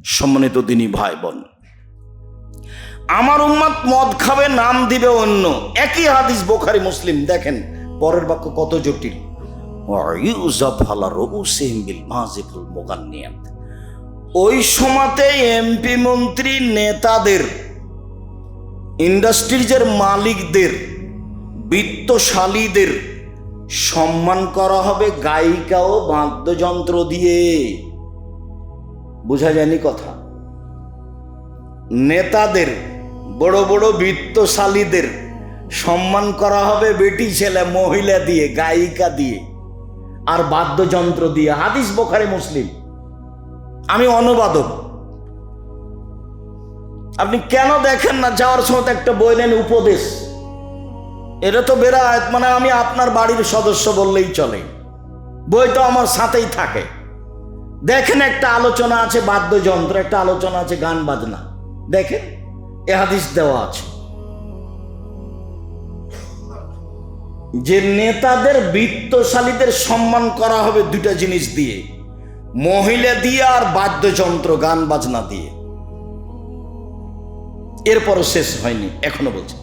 সম্মানিত দিনী ভাই বোন, আমার উম্মত মদ খাবে, নাম দিবে অন্য। একই হাদিস, বুখারী মুসলিম। দেখেন পরের বাক্য কত জটিল। ওই সময়তে এমপি মন্ত্রী নেতাদের, ইন্ডাস্ট্রিজের মালিকদের, বিত্তশালীদের সম্মান করা হবে গায়িকা ও বাদ্যযন্ত্র দিয়ে। বোঝা যায়নি কথা? নেতাদের, বড় বড় বিত্তশালীদের সম্মান করা হবে বেটি ছেলে মহিলা দিয়ে, গায়িকা দিয়ে আর বাদ্যযন্ত্র দিয়ে। হাদিস বুখারী মুসলিম। আমি অনুবাদক। আপনি কেন দেখেন না যাওয়ার সময় একটা বই নেন, উপদেশ। এটা তো বেরাত, মানে আমি আপনার বাড়ির সদস্য বললেই চলে। বই তো আমার সাথেই থাকে। দেখেন একটা আলোচনা আছে বাদ্যযন্ত্র, একটা আলোচনা আছে গান বাজনা। দেখেন এ হাদিস দেওয়া আছে যে নেতাদের, বিত্তশালীদের সম্মান করা হবে দুটা জিনিস দিয়ে, মহিলা দিয়ে আর বাদ্যযন্ত্র গান বাজনা দিয়ে। এরপরও শেষ হয়নি, এখনো বলছে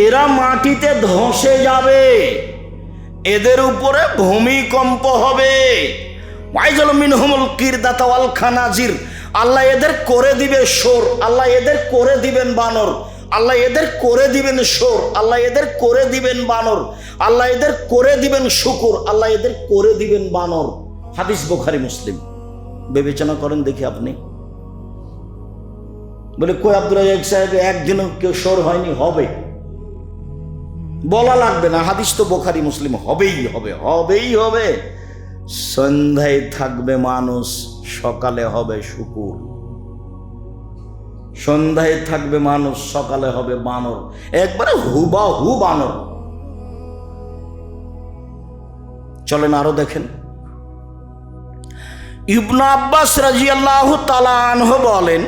এরা মাটিতে ধসে যাবে, এদের উপরে ভূমিকম্প হবে। আল্লাহ এদের করে দিবে সোর, আল্লাহ এদের করে দিবেন বানর, আল্লাহ এদের করে দিবেন সোর, আল্লাহ এদের করে দিবেন বানর, আল্লাহ এদের করে দিবেন শুকুর, আল্লাহ এদের করে দিবেন বানর। হাদিস বুখারী মুসলিম। বিবেচনা করেন দেখি আপনি। বলে কই আব্দুর রাজ্জাক সাহেব, একদিনও কেউ সোর হয়নি? হবে, বলা লাগবে না, হাদিস তো বুখারী মুসলিম। হবেই হবে, হবেই হবে। সন্ধ্যায় থাকবে মানুষ, সকালে হবে শুকুর। সন্ধ্যায় থাকবে মানুষ, সকালে হবে বানর। একবারে হুবাহু বানর। চলেন আরো দেখেন। ইবনে আব্বাস রাদিয়াল্লাহু তাআলা আনহু বলেন,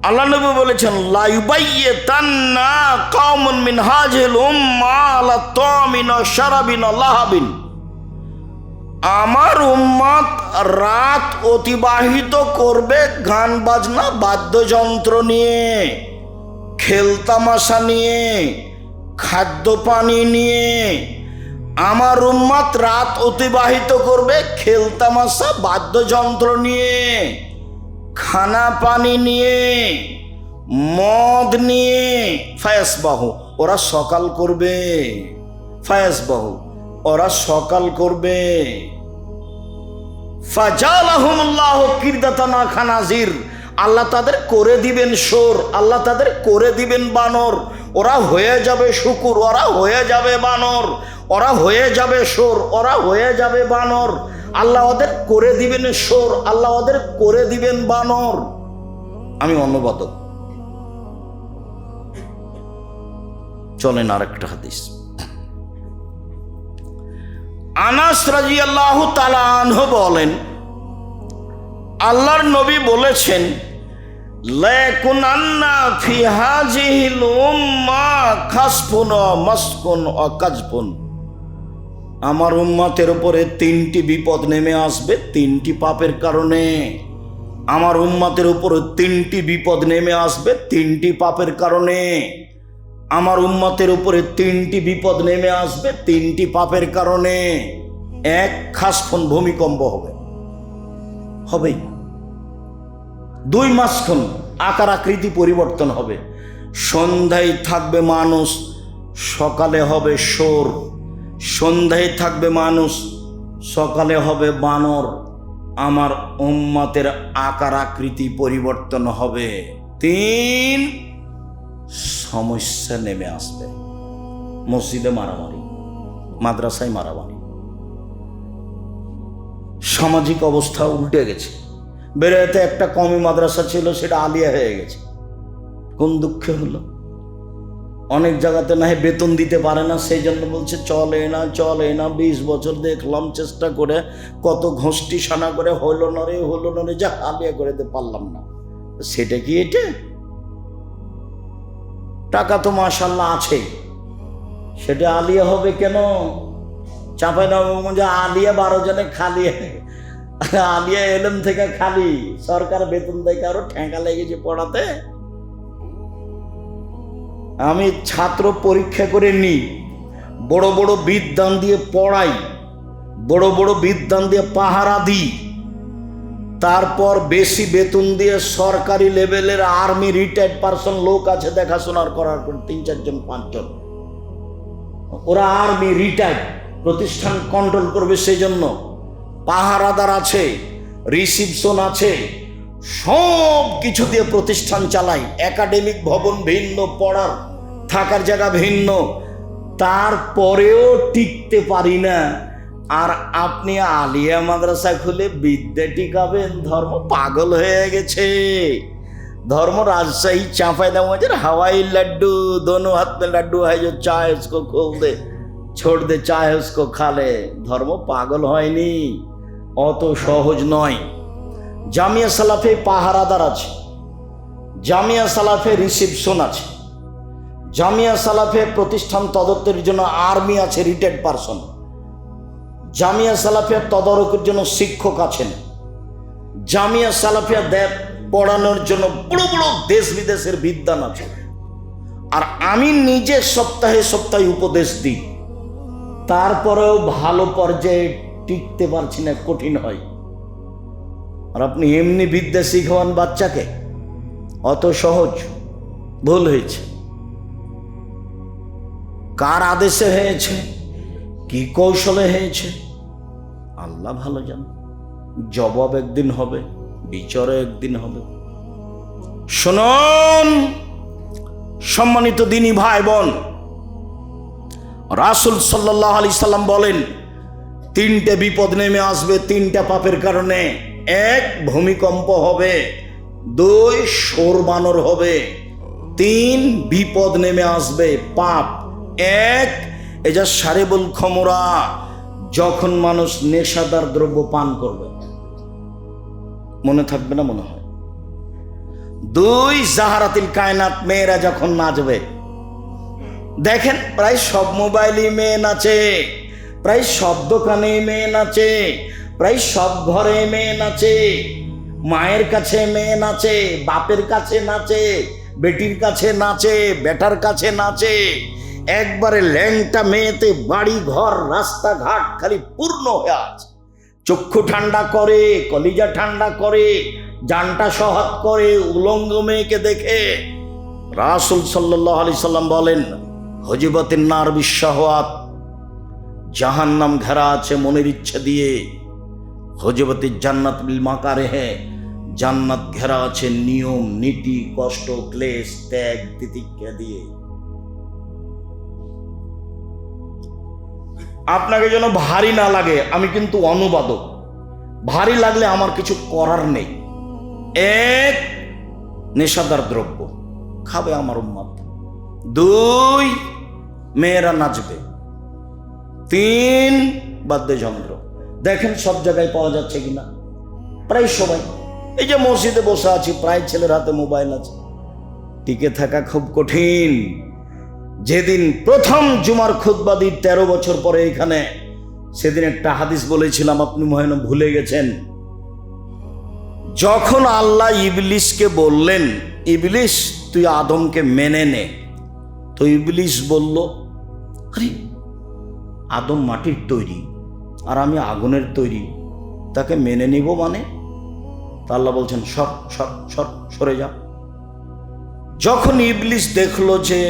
আল্লাহ নবী বলেছেন, লা ইউবাইয়াতান্না কওমুন মিন হাযিল উম্মাহ আলা তামিন ওয়া শারাবিন ওয়া লাহাবিন। আমার উম্মত রাত অতিবাহিত করবে গান বাজনা, বাদ্যযন্ত্র নিয়ে, খেলতামাশা নিয়ে, খাদ্য পানি নিয়ে। আমার উম্মত রাত অতিবাহিত করবে খেলতামাশা, বাদ্যযন্ত্র নিয়ে, খানা পানি নিয়ে, মদ নিয়ে। ফায়াসবাহু, ওরা সকাল করবে। ফায়াসবাহু, ওরা সকাল করবে। ফাজালাহুমুল্লাহু কিরদাতান ওয়া খানাজির, আল্লাহ তাদের করে দিবেন সোর, আল্লাহ তাদের করে দিবেন বানর। ওরা হয়ে যাবে শুকুর, ওরা হয়ে যাবে বানর, ওরা হয়ে যাবে সোর, ওরা হয়ে যাবে বানর। আল্লাহ ওদের করে দিবেন সোর, আল্লাহ ওদের করে দিবেন বানর। আমি অনুবাদক। চলেন আরেকটা হাদিস। আনাস রাদিয়াল্লাহু তাআলা আনহু বলেন, আল্লাহর নবী বলেছেন, লাকুনান্না ফি হাযিহিল উম্মাহ খাসফুন ওয়া মাসকুন ওয়া কাজফুন। আমার উম্মতের উপরে তিনটি বিপদ নেমে আসবে, তিনটি পাপের কারণে। আমার উম্মতের উপরে তিনটি বিপদ নেমে আসবে, তিনটি পাপের কারণে। আমার উম্মতের উপরে তিনটি বিপদ নেমে আসবে, তিনটি পাপের কারণে। এক, খাসফুন, ভূমিকম্প হবে, হবেই। দুই, মাসখুন, আকার আকৃতি পরিবর্তন হবে। সন্ধ্যায় থাকবে মানুষ, সকালে হবে সোর। সন্ধ্যায় থাকবে মানুষ, সকালে হবে বানর। আমার উম্মতের আকার আকৃতি পরিবর্তন হবে। তিন, সমস্যা নেমে আসবে। মসজিদে মারামারি, মাদ্রাসায় মারামারি, সামাজিক অবস্থা উল্টে গেছে। বেরোতে একটা কমি মাদ্রাসা ছিল, সেটা আলিয়া হয়ে গেছে। কোন দুঃখে হলো? অনেক জায়গাতে না বেতন দিতে পারে না, সেই জন্য বলছে চলে না, চলে না। 20 বছর দেখলাম চেষ্টা করে, কত ঘষ্টি সানা করে, হলো না রে, যা আলিয়া করে দিতে পারলাম না। সেটা কি এটা? টাকা তো মাশাআল্লাহ আছে, সেটা আলিয়া হবে কেন? চাঁপাইনবাবগঞ্জে আলিয়া 12 জনে খালি, আলিয়া এলএম থেকে খালি, সরকার বেতন দেয়, কারো ঠেকা লেগেছে পড়াতে। আমি ছাত্র পরীক্ষা করে নিই, বড় বড় বিদ্যান দিয়ে পড়াই, বড় বড় বিদ্যান দিয়ে পাহারা দিই, তারপর বেশি বেতন দিয়ে সরকারি লেভেলের আর্মি রিটায়ার্ড পারসন লোক আছে দেখাশোনার করার পর 3-4 জন 5 জন, ওরা আর্মি রিটায়ার্ড, প্রতিষ্ঠান কন্ট্রোল করবে, সেই জন্য পাহারাদার আছে, রিসিপশন আছে, সব কিছু দিয়ে প্রতিষ্ঠান চালাই। একাডেমিক ভবন ভিন্ন, পড়ার থাকার জায়গা ভিন্ন, তারপরেও টিকতে পারি না। আর আপনি আলিয়া মাদ্রাসা খুলে বিদ্যা টিকাবেন? ধর্ম পাগল হয়ে গেছে। धर्म राजशाही चांपाईनबाबगंज हवाई लड्डू, दोनों हाथ में लड्डू है, जो चाहे उसको खोल दे, छोड़ दे, चाहे उसको खा ले। धर्म पागल হয়নি, অত সহজ নয়। জামিয়া সালাফে পাহারাদার আছে, জামিয়া সালাফে রিসেপশন আছে, জামিয়া সালাফে প্রতিষ্ঠান তদন্তের জন্য আর্মি আছে, রিটায়ার্ড পারসন, জামিয়া সালাফিয়া তদারকের জন্য শিক্ষক আছেন, জামিয়া সালাফিয়া পড়ানোর জন্য বড় বড় দেশ বিদেশের বিদ্বান আছে। আর আমি নিজে সপ্তাহে সপ্তাহে উপদেশ দিই, তারপরেও ভালো পর্যায়ে টিকতে পারছি না, কঠিন হয়। আর আপনি এমনি বিদ্যা শিখান বাচ্চাকে, অত সহজ? ভুল হয়েছে। কার আদেশে হয়েছে, কি কৌশলে হয়েছে, আল্লাহ ভালো জানে। জবাব একদিন হবে, বিচারও একদিন হবে। শুনুন সম্মানিত দিনী ভাই বোন, রাসূল সাল্লাল্লাহু আলাইহি সাল্লাম বলেন, 3টে বিপদ নেমে আসবে 3টা পাপের কারণে। 1 ভূমিকম্প হবে, 2 শোর বানর হবে, 3 বিপদ নেমে আসবে পাপ। 1 এই যে শারিবুল খমরা, যখন মানুষ নেশাদার দ্রব্য পান করবে, মনে থাকবে না মনে হয়। 2 জাহারাতিল কায়নাত, মেয়েরা যখন নাচবে। দেখেন প্রায় সব মোবাইলে মেয়ে নাচে, প্রায় সব দোকানে মেয়ে নাচে, প্রায় সব ঘরে মেয়ে নাচে, মায়ের কাছে মেয়ে নাচে, বাপের কাছে নাচে, বেটির কাছে নাচে, বেটার কাছে নাচে। একবারে ল্যাংটা মেয়েতে বাড়ি ঘর রাস্তাঘাট খালি পূর্ণ হয়ে আছে। চক্ষু ঠান্ডা করে, কলিজা ঠান্ডা করে, জানটা সহাত করে উলঙ্গ মেয়েকে দেখে। রাসূল সাল্লাল্লাহু আলাইহি সাল্লাম বলেন, হুজিবাতিন নার বিশাহওয়াত, জাহান্নাম ঘেরা আছে মনের ইচ্ছা দিয়ে। হুজিবাতিজ জান্নাত বিল মাকারিহ, জান্নাত ঘেরা আছে নিয়ম নীতি, কষ্ট ক্লেশ ত্যাগ তিতিক্ষা দিয়ে। আপনাকে যেন ভারী না লাগে, আমি কিন্তু অনুবাদক, ভারী লাগলে আমার কিছু করার নেই। 1 নেশাদার দ্রব্য খাবে আমার উম্মত, 2 মেয়েরা নাচবে, 3 বাদ্যযন্ত্র। দেখেন সব জায়গায় পাওয়া যাচ্ছে কিনা, প্রায় সবাই। এই যে মসজিদে বসে আছি, প্রায় ছেলের হাতে মোবাইল আছে। টিকে থাকা খুব কঠিন। যেদিন প্রথম জুমার খুতবা দিই 13 বছর পরে এখানে, সেদিন একটা হাদিস বলেছিলাম, আপনি মনে হয় ভুলে গেছেন। যখন আল্লাহ ইবলিসকে বললেন, ইবলিস তুই আদমকে মেনে নে, তো ইবলিস বলল, আরে আদম মাটির তৈরি আর আমি আগুনের তৈরি, তাকে মেনে নিব মানে? তা আল্লাহ বলছেন সর সর সর, সরে যা। যখন ইবলিস দেখলো যে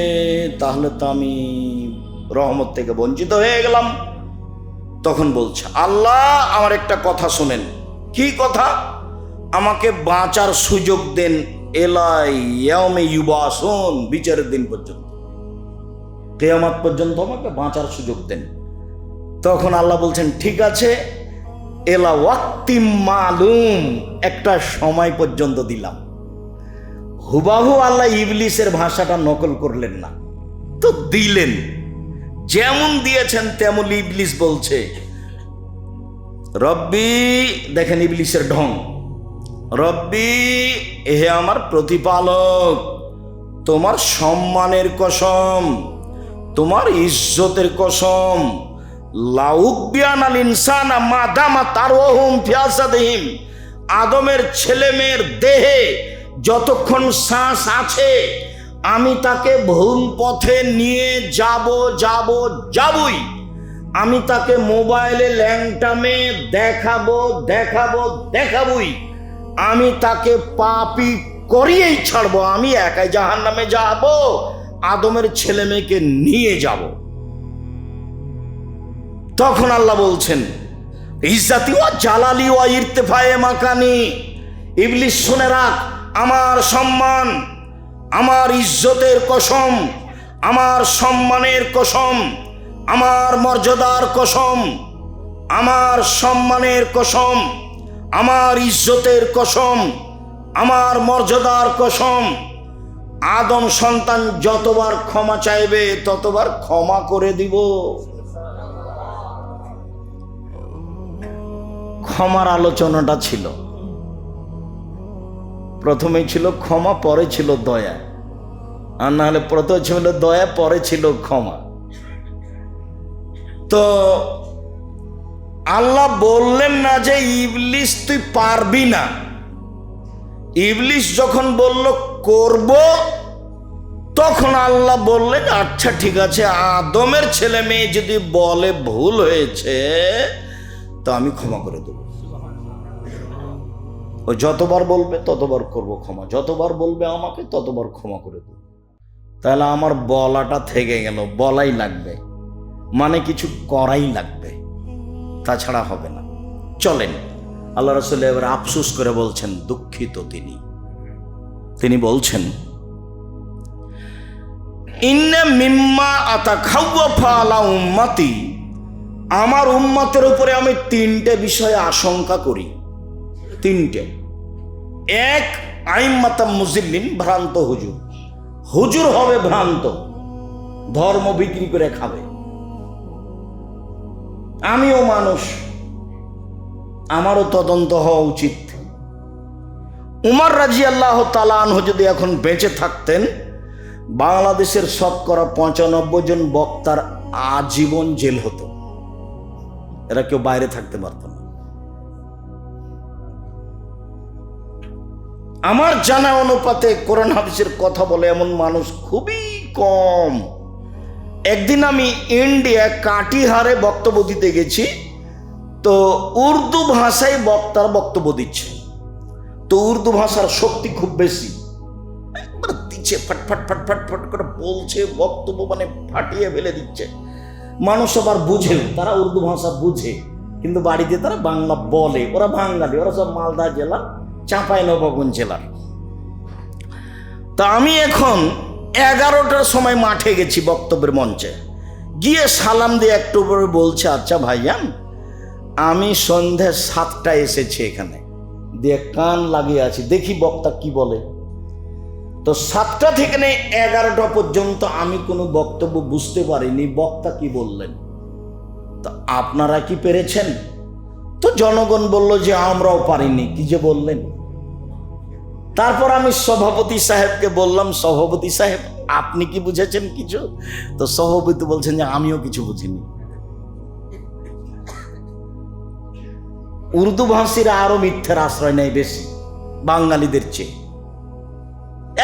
তাহলে তো আমি রহমত থেকে বঞ্চিত হয়ে গেলাম, তখন বলছে, আল্লাহ আমার একটা কথা শোনেন। কি কথা? আমাকে বাঁচার সুযোগ দেন, এলা ইয়াউমে ইউবাসুন, বিচারের দিন পর্যন্ত, কিয়ামত পর্যন্ত আমাকে বাঁচার সুযোগ দেন। তখন আল্লাহ বলছেন, ঠিক আছে, এলা ওয়াক্তিম মালুম, একটা সময় পর্যন্ত দিলাম। হুবাহু আল্লাহ ইবলিসের ভাষাটা নকল করলেন না, তো দিলেন। যেমন দিয়েছেন তেমন ইবলিস বলছে, রব্বি, দেখেন ইবলিসের ঢং, রব্বি হে আমার প্রতিপালক, তোমার সম্মানের কসম, তোমার ইজ্জতের কসম, লাউবিয়ানাল ইনসানা মাদামা তারওয়াহুম ফিয়াসাদিহিম, আদমের ছেলে মেয়ের দেহে যতক্ষণ শ্বাস আছে আমি তাকে ভুল পথে নিয়ে যাবই। আমি তাকে মোবাইলে ল্যাংটামে দেখাবই। আমি তাকে পাপী করিয়েই ছাড়বো। আমি একাই জাহান্নামে যাব, আদমের ছেলে মেয়েকে নিয়ে যাব। তখন আল্লাহ বলছেন, ইজ্জাতি ওয়া জালালি ওয়া ইরতিফায়ে মাকানি, ইবলিস শুনে রাখ, আমার সম্মান, আমার ইজ্জতের কসম, আমার সম্মানের কসম, আমার মর্যাদার কসম, আমার সম্মানের কসম, আমার ইজ্জতের কসম, আমার মর্যাদার কসম, আদম সন্তান যতবার ক্ষমা চাইবে ততবার ক্ষমা করে দিব। ক্ষমার আলোচনাটা ছিল, প্রথমে ছিল ক্ষমা, পরে ছিল দয়া। আর না হলে প্রথমে ছিল দয়া, পরে ছিল ক্ষমা। তো আল্লাহ বললেন না যে ইবলিস তুই পারবি না। ইবলিস যখন বলল করব, তখন আল্লাহ বললেন আচ্ছা ঠিক আছে, আদমের ছেলে মেয়ে যদি বলে ভুল হয়েছে তো আমি ক্ষমা করে দেব। ও যতবার বলবে ততবার করব ক্ষমা, যতবার বলবে আমাকে ততবার ক্ষমা করে দেব। তাহলে আমার বলাটা থেকে গেল, বলাই লাগবে, মানে কিছু করাই লাগবে, তাছাড়া হবে না। চলেন, আল্লাহ রাসূল এবার আফসোস করে বলছেন, দুঃখিত তিনি বলছেন, ইন্না মিম্মা আতাখাওয়াফা আলা উম্মতি, আমার উম্মতের উপরে আমি তিনটে বিষয়ে আশঙ্কা করি। তিনটে। এক, আইম্মাতাম মুজিল্লিন, ভ্রান্ত হুজুর হবে ভ্রান্ত, ধর্ম বিক্রি করে খাবে। আমিও মানুষ, আমারও তদন্ত হওয়া উচিত। উমর রাদিয়াল্লাহু তাআলা আনহু যদি এখন বেঁচে থাকতেন, বাংলাদেশের শতকরা 95 জন বক্তার আজীবন জেল হতো, এরা কেউ বাইরে থাকতে পারত না। আমার জানা অনুপাতে কোরআন হাদিসের কথা বলে এমন মানুষ খুবই কম। একদিন আমি ইন্ডিয়া কাটিহারে বক্তব্য দিতে গেছি, তো উর্দু ভাষায় বক্তার বক্তব্য দিচ্ছে। তো উর্দু ভাষার শক্তি খুব বেশি, দিচ্ছে ফটফট ফটফট ফট করে বলছে, বক্তব্য মানে ফাটিয়ে ফেলে দিচ্ছে। মানুষ আবার বুঝেও, তারা উর্দু ভাষা বুঝে, কিন্তু বাড়িতে তারা বাংলা বলে। ওরা বাঙালি, ওরা সব মালদা জেলা, চাঁপাইনবাবগঞ্জ জেলার। তা আমি এখন 11টার সময় মাঠে গেছি বক্তব্যের মঞ্চে, গিয়ে সালাম দিয়ে একটু পরে বলছে, আচ্ছা ভাইজান, আমি সন্ধ্যে 7টায় এসেছি এখানে, দিয়ে কান লাগিয়ে আছি, দেখি বক্তা কি বলে। তো 7টা থেকে 11টা পর্যন্ত আমি কোনো বক্তব্য বুঝতে পারিনি বক্তা কি বললেন। তো আপনারা কি পেরেছেন? তো জনগণ বলল যে আমরাও পারিনি, কি যে বললেন। তারপর আমি সভাপতি সাহেবকে বললাম, সভাপতি সাহেব আপনি কি বুঝেছেন কিছু? তো সভাপতি বলছেন যে আমিও কিছু বুঝিনি। উর্দু ভাষীরা আরো মিথ্যার আশ্রয় নেয় বেশি বাঙালিদের চেয়ে।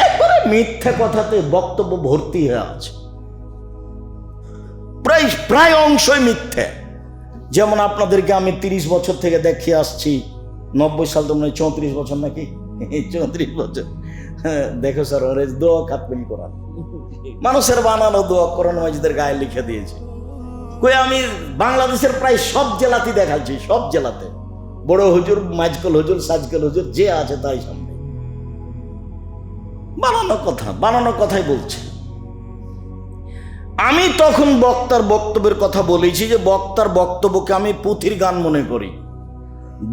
একবারে মিথ্যা কথাতে বক্তব্য ভর্তি হয়ে আছে, প্রায় অংশই মিথ্যে। যেমন আপনাদেরকে আমি 30 বছর থেকে দেখিয়ে আসছি, 90 সাল তো 34 বছর নাকি, 34 বছর দেখো স্যার, ওরে দোয়া কাটবেন কোরআন, মানুষের বানানো দোয়া কোরআন মাজিদের গায়ে লিখে দিয়েছে। কই আমি বাংলাদেশের প্রায় সব জেলাতে দেখাচ্ছি, সব জেলাতে বড় হুজুর, মাঝকল হুজুর, সাজকল হুজুর, যে আছে তাই সামনে বানানো কথাই বলছে। আমি তখন বক্তার বক্তব্যের কথা বলেছি যে বক্তার বক্তব্যকে আমি পুঁথির গান মনে করি।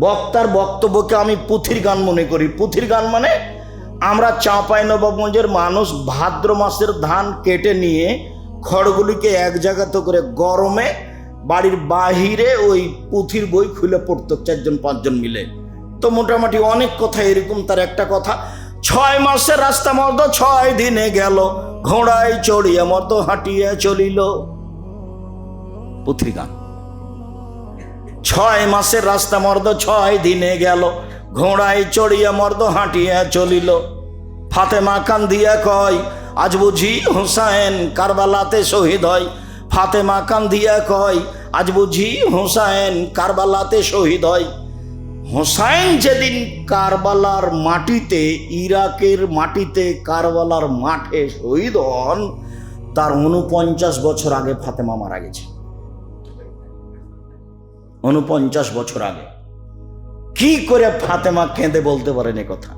বক্তার বক্তব্যকে আমি পুঁথির গান মনে করি। পুঁথির গান মানে আমরা চাঁপাইনবাবগঞ্জের মানুষ ভাদ্র মাসের ধান কেটে নিয়ে খড়গুলিকে এক জায়গাতে করে গরমে বাড়ির বাহিরে ওই পুঁথির বই খুলে পড়তো 4-5 জন মিলে। তো মোটামুটি অনেক কথা এরকম। তার একটা কথা, 6 মাসের রাস্তা মতো 6 দিনে গেল, ঘোড়ায় চড়িয়ে মতো হাঁটিয়ে চলিল। পুঁথির গান। 6 মাসের রাস্তা মর্দ 6 দিনে গেল, ঘোড়ায় চড়িয়া মর্দ হাঁটিয়া চলিল। ফাতেমা কান্দিয়া কয়, আজ বুঝি হুসাইন কারবালাতে শহীদ হয়। ফাতেমা কান্দিয়া কয়, আজ বুঝি হুসাইন কারবালাতে শহীদ হয়। হুসাইন যেদিন কারবালার মাটিতে, ইরাকের মাটিতে কারবালার মাঠে শহীদ হন, তার 49 বছর আগে ফাতেমা মারা গেছে। 49 বছর আগে। কি করে ফাতেমা কেঁদে বলতে পারেন এ কথা?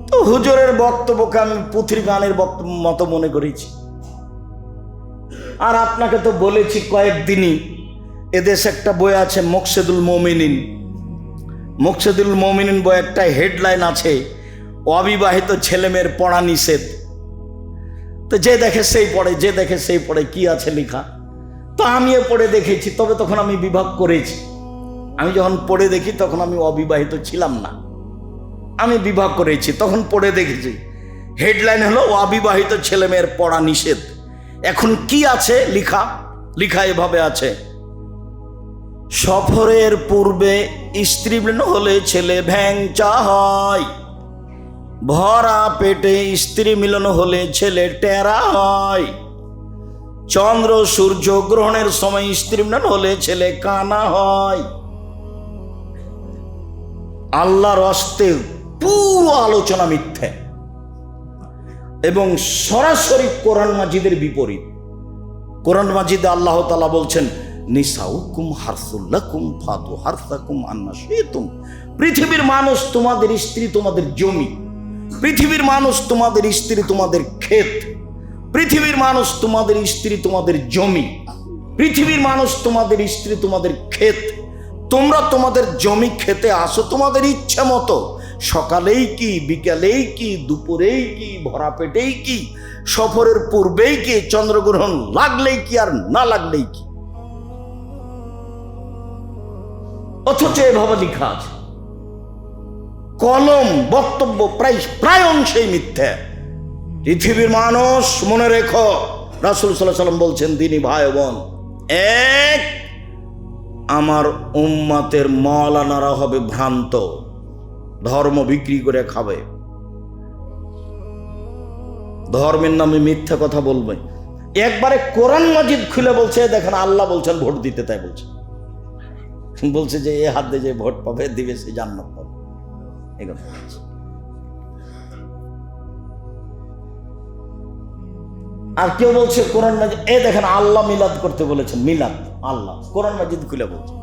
তো হুজুরের বক্তব্যকে আমি পুঁথির গানের বক্তব্য মতো মনে করেছি। আর আপনাকে তো বলেছি কয়েকদিনই, এদেশে একটা বই আছে মুকসেদুল মুমিনিন। মুকসেদুল মুমিনিন বই একটা হেডলাইন আছে, অবিবাহিত ছেলেমেয়ের পড়া নিষেধ। তো যে দেখে সেই পড়ে, যে দেখে সেই পড়ে, কি আছে লেখা। তো আমিও পড়ে দেখেছি, তবে তখন আমি বিভাগ করেছি। আমি যখন পড়ে দেখি তখন আমি অবিবাহিত ছিলাম না, আমি বিভাগ করেছি, তখন পড়ে দেখেছি। হেডলাইন হলো অবিবাহিত ছেলেমেয়ের পড়া নিষেধ। এখন কি আছে লেখা? লেখা এভাবে আছে, সফরের পূর্বে স্ত্রী মিলন হলে ছেলে ভ্যাংচা হয়, ভরা পেটে স্ত্রী মিলন হলে ছেলে টেরা হয়, চন্দ্র সূর্য গ্রহণের সময় স্ত্রী মিলন হলে ছেলে কানা হয়। আল্লাহর হস্তে পুরো আলোচনা মিথ্যে এবং সরাসরি কোরআন মাজিদের বিপরীত। কোরআন মাজিদে আল্লাহ তাআলা বলছেন, নিসাউকুম হারসুল লাকুম ফাতু হারসাকুম আন্না শিতুম। পৃথিবীর মানুষ তোমাদের স্ত্রী, তোমাদের জমি। পৃথিবীর মানুষ তোমাদের স্ত্রী, তোমাদের ক্ষেত। পৃথিবীর মানুষ তোমাদের স্ত্রী, তোমাদের জমি। পৃথিবীর মানুষ তোমাদের স্ত্রী, তোমাদের ক্ষেত। তোমরা তোমাদের জমি খেতে আসো তোমাদের ইচ্ছা মতো, সকালেই কি, বিকালেই কি, দুপুরেই কি, ভরা পেটেই কি, সফরের পূর্বেই কি, চন্দ্রগ্রহণ লাগলেই কি আর না লাগলেই কি। অথচ এভাবে লেখা আছে। কলম বক্তব্য প্রায় অংশেই মিথ্যা। পৃথিবীর মানুষ মনে রেখো, রাসূল সাল্লাল্লাহু আলাইহি ওয়াসাল্লাম বলছেন, দিনী ভাই বোন, এক, আমার উম্মতের মাওলানারা হবে ভ্রান্ত, ধর্ম বিক্রি করে খাবে, ধর্মের নামে মিথ্যা কথা বলবে। একবারে কোরআন মাজিদ খুলে বলছে, দেখেন আল্লাহ বলছেন ভোট দিতে, তাই বলছে। বলছে যে এ হাত দিয়ে যে ভোট পাবে, দিবে সে জান্নাত পাবে। আর কেউ বলছে কোরআন মাজিদ, এ দেখেন আল্লাহ মিলাদ করতে বলেছেন, মিলাদ আল্লাহ, কোরআন মাজিদ খুলে বলছে।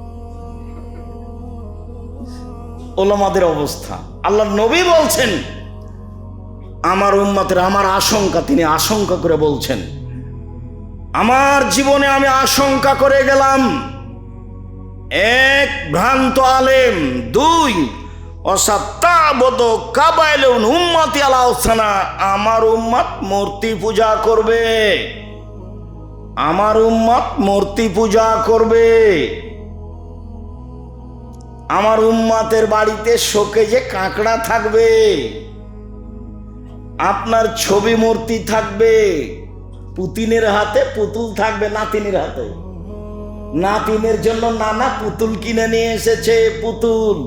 ওলামাদের অবস্থা, আল্লাহর নবী বলছেন আমার উম্মতের, আমার আশঙ্কা, তিনি আশঙ্কা করে বলছেন, আমার জীবনে আমি আশঙ্কা করে গেলাম, এক, ভ্রান্ত আলেম, দুই, অসাত্তাবদ কাবাইলুন উম্মতি আলা ওসানা, আমার উম্মত মূর্তি পূজা করবে, আমার উম্মত মূর্তি পূজা করবে। আমার উম্মতের বাড়িতে শোকেজে কাঁকড়া থাকবে, আপনার ছবি মূর্তি থাকবে, পুতিনের হাতে পুতুল থাকবে, নাতিনের হাতে। নাতিনের জন্য নানা পুতুল কিনে নিয়ে এসেছে, পুতুল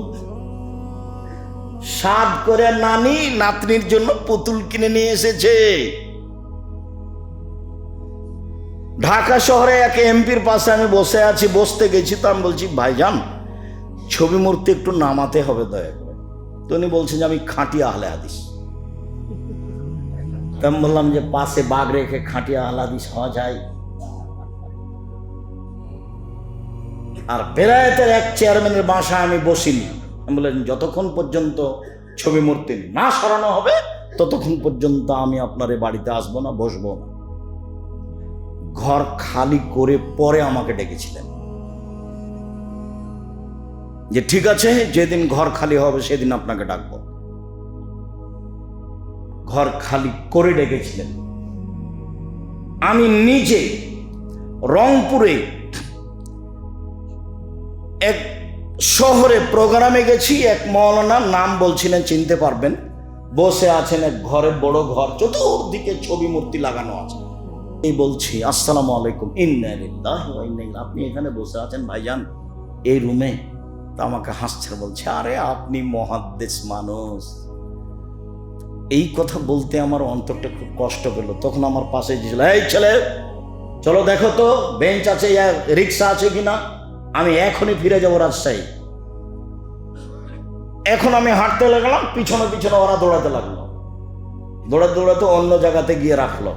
সাদ করে নানি নাতনির জন্য পুতুল কিনে নিয়ে এসেছে। ঢাকা শহরে এক এমপির পাশে আমি বসে আছি, বসতে গেছি, তো আমি বলছি ভাইজান ছবি মূর্তি একটু নামাতে হবে দয়া করে। তো উনি বলছেন যে আমি খাঁটি আহলে হাদিস। আমি বললাম যে পাশে বাঘ রেখে খাঁটি আহলে হাদিস হওয়া যায়? আর বেলায়েতের এক চেয়ারম্যানের বাসায় আমি বসিনি। আমি বললেন যতক্ষণ পর্যন্ত ছবি মূর্তি না সরানো হবে ততক্ষণ পর্যন্ত আমি আপনার বাড়িতে আসবো না, বসবো না। ঘর খালি করে পরে আমাকে ডেকেছিলেন যে ঠিক আছে, যেদিন ঘর খালি হবে সেদিন আপনাকে ডাকবো। ঘর খালি করে ডেকেছিলেন। আমি নিজে রংপুরে এক শহরে প্রোগ্রামে গেছি, এক মৌলানা, নাম বলছিলেন, চিনতে পারবেন, বসে আছেন এক ঘরে, বড় ঘর, চতুর্দিকে ছবি মূর্তি লাগানো আছে। এই বলছি আসসালামু আলাইকুম, ইন্না লিল্লাহি ওয়া ইন্না ইলাইহি। আপনি এখানে বসে আছেন ভাইজান এই রুমে? তা আমাকে হাসছে, বলছে আরে আপনি মুহাদ্দিস মানুষ। এই কথা বলতে আমার অন্তরটা খুব কষ্ট পেল। তখন আমার পাশে ছিল, এই ছেলে চলো দেখো তো বেঞ্চ আছে, রিক্সা আছে কিনা, আমি এখনই ফিরে যাবো রাজশাহী। এখন আমি হাঁটতে লাগলাম, পিছনে পিছনে ওরা দৌড়াতে লাগলো, দৌড়াতে দৌড়াতে অন্য জায়গাতে গিয়ে রাখলো।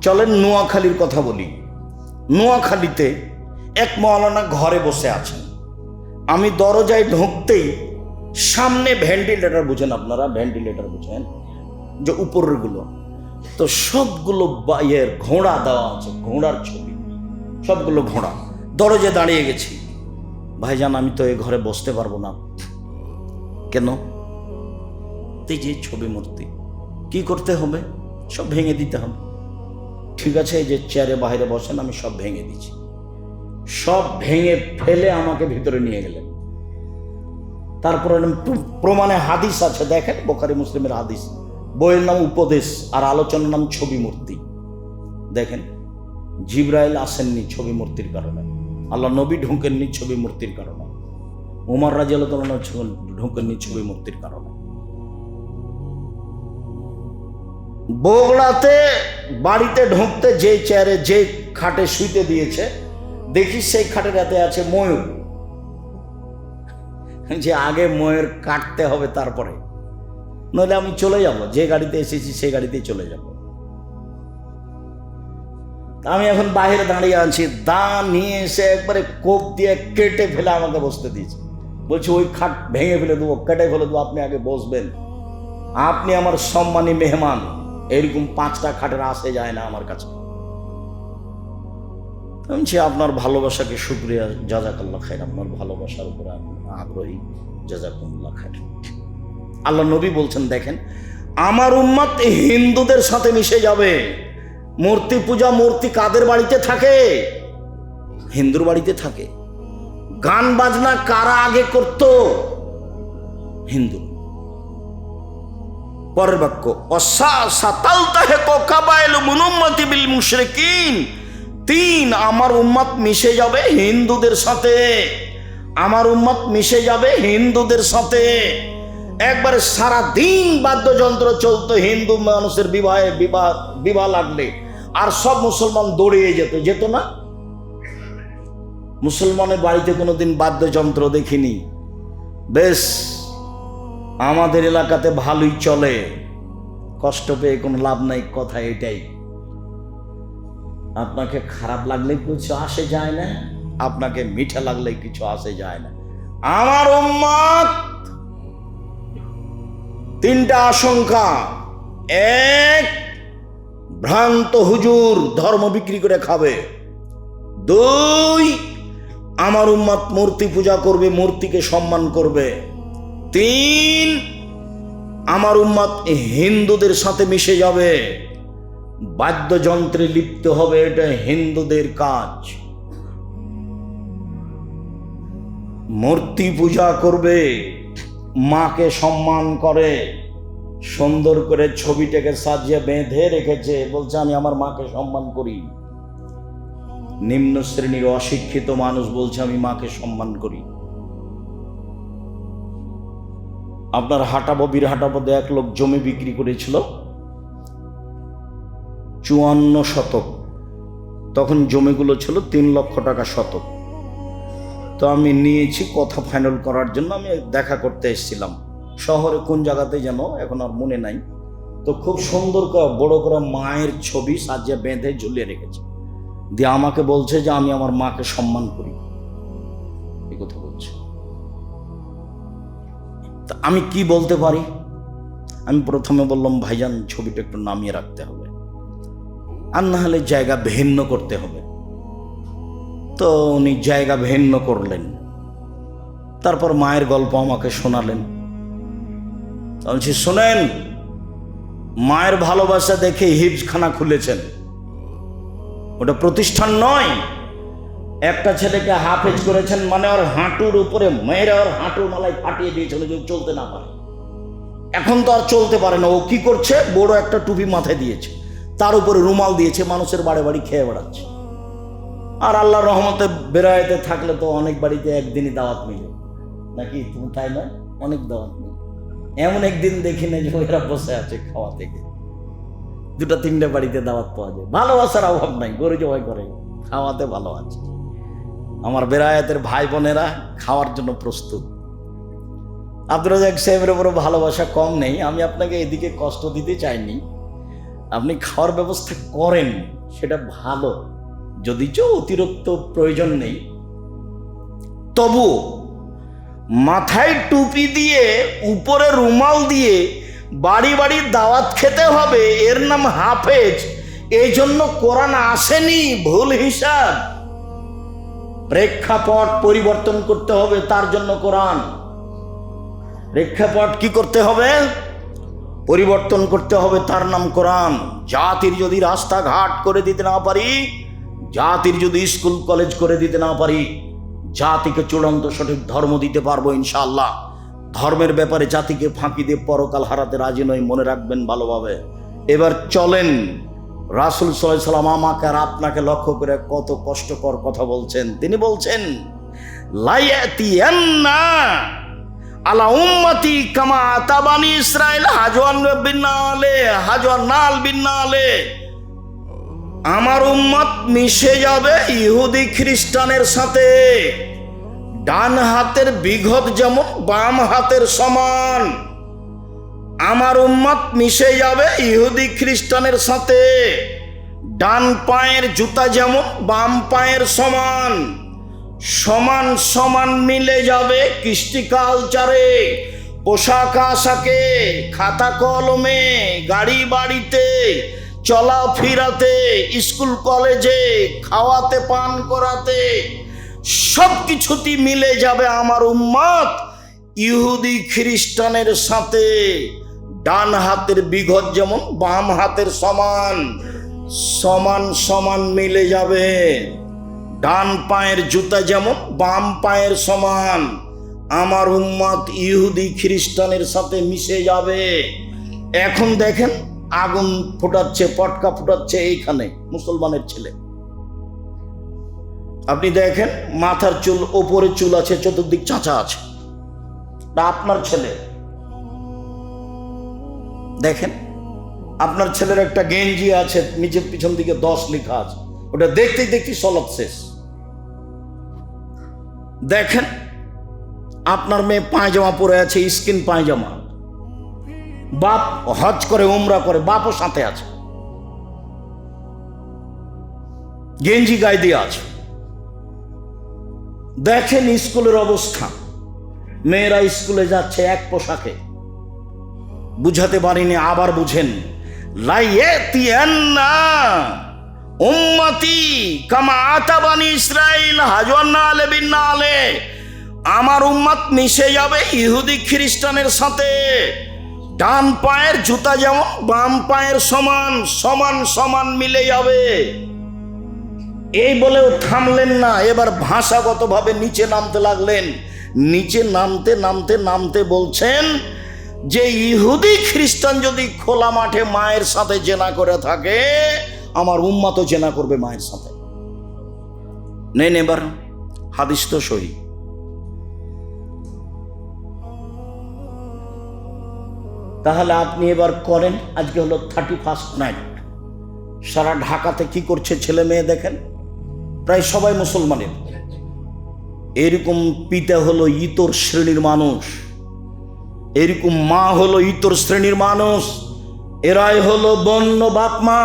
চলেন নোয়াখালীর কথা বলি। নোয়াখালীতে এক মাওলানা ঘরে বসে আছেন। আমি দরজায় ঢুকতেই সামনে ভেন্টিলেটর, বুঝেন আপনারা ভেন্টিলেটর বুঝেন, যে উপরের গুলো, তো সবগুলো বাইয়ের ঘোড়া দেওয়া আছে, ঘোড়ার ছবি, সবগুলো ঘোড়া। দরজায় দাঁড়িয়ে গেছি, ভাইজান আমি তো এই ঘরে বসতে পারবো না। কেন? এই যে ছবি মূর্তি, কি করতে হবে? সব ভেঙে দিতে হবে। ঠিক আছে, এই যে চেয়ারে বাইরে বসেন, আমি সব ভেঙে দিচ্ছি। সব ভেঙে ফেলে আমাকে ভিতরে নিয়ে গেলেন। তারপরে প্রমাণে হাদিস আছে, দেখেন বুখারী মুসলিমের হাদিস, বইয়ের নাম উপদেশ আর আলোচনার নাম ছবি মূর্তি। দেখেন জিবরাইল আসেননি ছবি মূর্তির কারণে, আল্লাহ নবী ঢুকেননি ছবি মূর্তির কারণে, উমর রাদিয়াল্লাহু তাআলা ঢুকেননি ছবি মূর্তির কারণে। বগুড়াতে বাড়িতে ঢুকতে যে চেয়ারে যে খাটে শুইতে দিয়েছে, দেখি সেই খাটের হাতে আছে ময়ূর, যে আগে ময়ূর কাটতে হবে তারপরে, নইলে আমি চলে যাব, যে গাড়িতে এসেছি সেই গাড়িতেই চলে যাব। আমি এখন বাইরে দাঁড়িয়ে আছি, দা নিয়ে এসে একবারে কোপ দিয়ে কেটে ফেলে আমাকে বসতে দিয়েছে। বলছে ওই খাট ভেঙে ফেলে দেবো, কেটে ফেলে দেবো, আপনি আগে বসবেন, আপনি আমার সম্মানী মেহমান। এরকম 5টা খাটের আসে যায় না আমার কাছে। আমি আপনার ভালোবাসাকে শুকরিয়া, জাযাকাল্লাহ খাইর, আপনার ভালোবাসার উপরে আমি আগ্রহী, জাযাকুমুল্লাহ খাইর। আল্লাহ নবী বলছেন, দেখেন আমার উম্মত হিন্দুদের সাথে মিশে যাবে। মূর্তি পূজা, মূর্তি কাদের বাড়িতে থাকে? হিন্দুর বাড়িতে থাকে। গান বাজনা কারা আগে করত? হিন্দু। পরের বাক্য, আমার উম্মত মিশে যাবে হিন্দুদের সাথে, আমার উম্মত মিশে যাবে হিন্দুদের সাথে। একবারে সারা দিন বাদ্যযন্ত্র চলতো হিন্দু মানুষের বিবাহ লাগলে, আর সব মুসলমান দৌড়িয়ে যেত না? মুসলমানের বাড়িতে কোনোদিন বাদ্যযন্ত্র দেখিনি। বেশ আমাদের এলাকাতে ভালোই চলে, কষ্ট পেয়ে কোনো লাভ নাই, কথা এটাই। আপনাকে খারাপ লাগলে কিছু আসে যায় না, আপনাকে মিঠা লাগলে কিছু আসে যায় না। আমার উম্মত 3টা আশঙ্কা: 1, ভ্রান্ত হুজুর ধর্ম বিক্রি করে খাবে। 2, আমার উম্মত মূর্তি পূজা করবে, মূর্তিকে সম্মান করবে। 3, আমার উম্মত হিন্দুদের সাথে মিশে যাবে, বাদ্যযন্ত্রে লিপ্ত হবে, এটা হিন্দুদের কাজ। মূর্তি পূজা করবে, মাকে সম্মান করে, সুন্দর করে ছবিটাকে সাজিয়ে বেঁধে রেখেছে, বলছে আমি আমার মাকে সম্মান করি। নিম্ন শ্রেণীর অশিক্ষিত মানুষ বলছে আমি মাকে সম্মান করি। আপনার হাটাবো বীরহাটাবোতে এক লোক জমি বিক্রি করেছিল 54 শতক, তখন জমিগুলো ছিল 3 লক্ষ টাকা শতক। তো আমি নিয়েছি কথা ফাইনাল করার জন্য, আমি দেখা করতে এসেছিলাম শহরে, কোন জায়গাতে যেন এখন আর মনে নাই। তো খুব সুন্দর করে বড় করে মায়ের ছবি সাজিয়ে বেঁধে ঝুলিয়ে রেখেছে, দিয়ে আমাকে বলছে যে আমি আমার মাকে সম্মান করি, এই কথা বলছে। তা আমি কি বলতে পারি? আমি প্রথমে বললাম ভাইজান ছবিটা একটু নামিয়ে রাখতে হবে, আর না হলে জায়গা ভিন্ন করতে হবে। তো উনি জায়গা ভিন্ন করলেন, তারপর মায়ের গল্প আমাকে শোনালেন। বলছি শোনেন, মায়ের ভালোবাসা দেখে হিফজখানা খুলেছেন, ওটা প্রতিষ্ঠান নয়। একটা ছেলেকে হাফেজ করেছেন, মানে ওর হাঁটুর উপরে মেয়েরা ওর হাঁটুর মালায় ফাটিয়ে দিয়েছিল যে চলতে না পারে। এখন তো আর চলতে পারে না। ও কি করছে, বড় একটা টুপি মাথায় দিয়েছে, তার উপরে রুমাল দিয়েছে, মানুষের বাড়ি বাড়ি খেয়ে বেড়াচ্ছে। আর আল্লাহর রহমতে বেড়াইতে থাকলে তো অনেক বাড়িতে একদিনই দাওয়াত মিলে, নাকি তুমি তাই না? অনেক দাওয়াত মিলে। এমন একদিন দেখি না যে ওরা বসে আছে খাওয়া থেকে, 2-3টে বাড়িতে দাওয়াত পাওয়া যায়। ভালোবাসার অভাব নাই, গরু জবাই করে খাওয়াতে ভালো আছে। আমার বেড়ায়াতের ভাই বোনেরা খাওয়ার জন্য প্রস্তুত। আব্দুর রাজ্জাক সাহেবের উপর ভালোবাসা কম নেই, আমি আপনাকে এদিকে কষ্ট দিতে চাইনি। আপনি খাওয়ার ব্যবস্থা করেন, সেটা ভালো, যদিচ অতিরিক্ত প্রয়োজন নেই। তবু মাথায় টুপি দিয়ে উপরে রুমাল দিয়ে বাড়ি বাড়ি দাওয়াত খেতে হবে, এর নাম হাফেজ। এই জন্য কোরআন আসেনি, ভুল হিসাব। প্রেক্ষাপট পরিবর্তন করতে হবে, তার জন্য কোরআন। প্রেক্ষাপট কি করতে হবে? পরিবর্তন করতে হবে, তার নাম কোরআন। জাতির যদি রাস্তাঘাট করে দিতে না পারি, জাতির যদি স্কুল কলেজ করে দিতে না পারি, জাতিকে চূড়ান্ত সঠিক ধর্ম দিতে পারবো ইনশাআল্লাহ। ধর্মের ব্যাপারে জাতিকে ফাঁকি দিয়ে পরকাল হারাতে রাজি নই, মনে রাখবেন ভালোভাবে। এবার চলেন, রাসূল সাল্লাল্লাহু আলাইহি ওয়াসাল্লাম আমাকে আর আপনাকে লক্ষ্য করে কত কষ্টকর কথা বলছেন। তিনি বলছেন, লায়াতিয়ান্না আলা উম্মতি কামা আতা বানি ইসরাইল হাজওয়ান বিন্নালে হাজওয়ান নাল বিন্নালে। আমার উম্মত মিশে যাবে ইহুদি খ্রিস্টানের সাথে। ডান হাতের বিঘত যেমন বাম হাতের সমান, আমার উম্মত মিশে যাবে ইহুদি খ্রিস্টানের সাথে। ডান পায়ের জুতা যেমন বাম পায়ের সমান, সমান সমান মিলে যাবে কৃষ্টি কালচারে, পোশাক আশাকে, খাতা কলমে, গাড়ি বাড়িতে, চলাফেরাতে, স্কুল কলেজে, খাওয়াতে পান করাতে, সব কিছুতেই মিলে যাবে আমার উম্মত ইহুদি খ্রিস্টানের সাথে। ডান হাতের বিঘত যেমন বাম হাতের সমান, সমান সমান মিলে যাবে। ডান পায়ের জুতা যেমন বাম পায়ের সমান, আমার উম্মত ইহুদি খ্রিস্টানের সাথে মিশে যাবে। এখন দেখেন আগুন ফোটাচ্ছে, পটকা ফোটাচ্ছে এইখানে মুসলমানের ছেলে। আপনি দেখেন মাথার চুল, ওপরে চুল আছে, চতুর্দিক চাঁচা আছে, আপনার ছেলে। দেখেন আপনার ছেলের একটা গেঞ্জি আছে, নিচের পিছন দিকে 10 লেখা আছে, ওটা দেখতেই দেখতেই সলাৎ শেষ। দেখেন আপনার মেয়ে পায়জামা পরে আছে, স্কিন পায়জামা। বাপ হজ করে, উমরা করে, বাপও সাথে আছে, গেঞ্জি গায়ে দিয়ে আছে। দেখেন স্কুলের অবস্থা, মেয়েরা স্কুলে যাচ্ছে এক পোশাকে। বুঝাতে পারিনি, আবার বুঝেন। লায়াতিয়ান্না উম্মতি কামা আতা বানি ইসরাইল হাজওয়ান নালে বিন্নালে। আমার উম্মত মিশে যাবে ইহুদি খ্রিস্টানের সাথে। ডান পায়ের জুতা যেমন বাম পায়ের সমান, সমান সমান মিলে যাবে। এই বলেও থামলেন না, এবার ভাষাগতভাবে নিচে নামতে লাগলেন। নিচে নামতে নামতে নামতে বলছেন যে ইহুদি খ্রিস্টান যদি খোলা মাঠে মায়ের সাথে জেনা করে থাকে, আমার উম্মতও জেনা করবে মায়ের সাথে। নেন এবার হাদিস তো সহি। তাহলে আপনি এবার করেন। আজকে হলো 31st নাইট। সারা ঢাকাতে কি করছে ছেলে মেয়ে দেখেন, প্রায় সবাই মুসলমানের। এরকম পিতা হলো ইতর শ্রেণীর মানুষ, এরকম মা হলো ইতর শ্রেণীর মানুষ। এরাই হলো বন্য বাপ মা,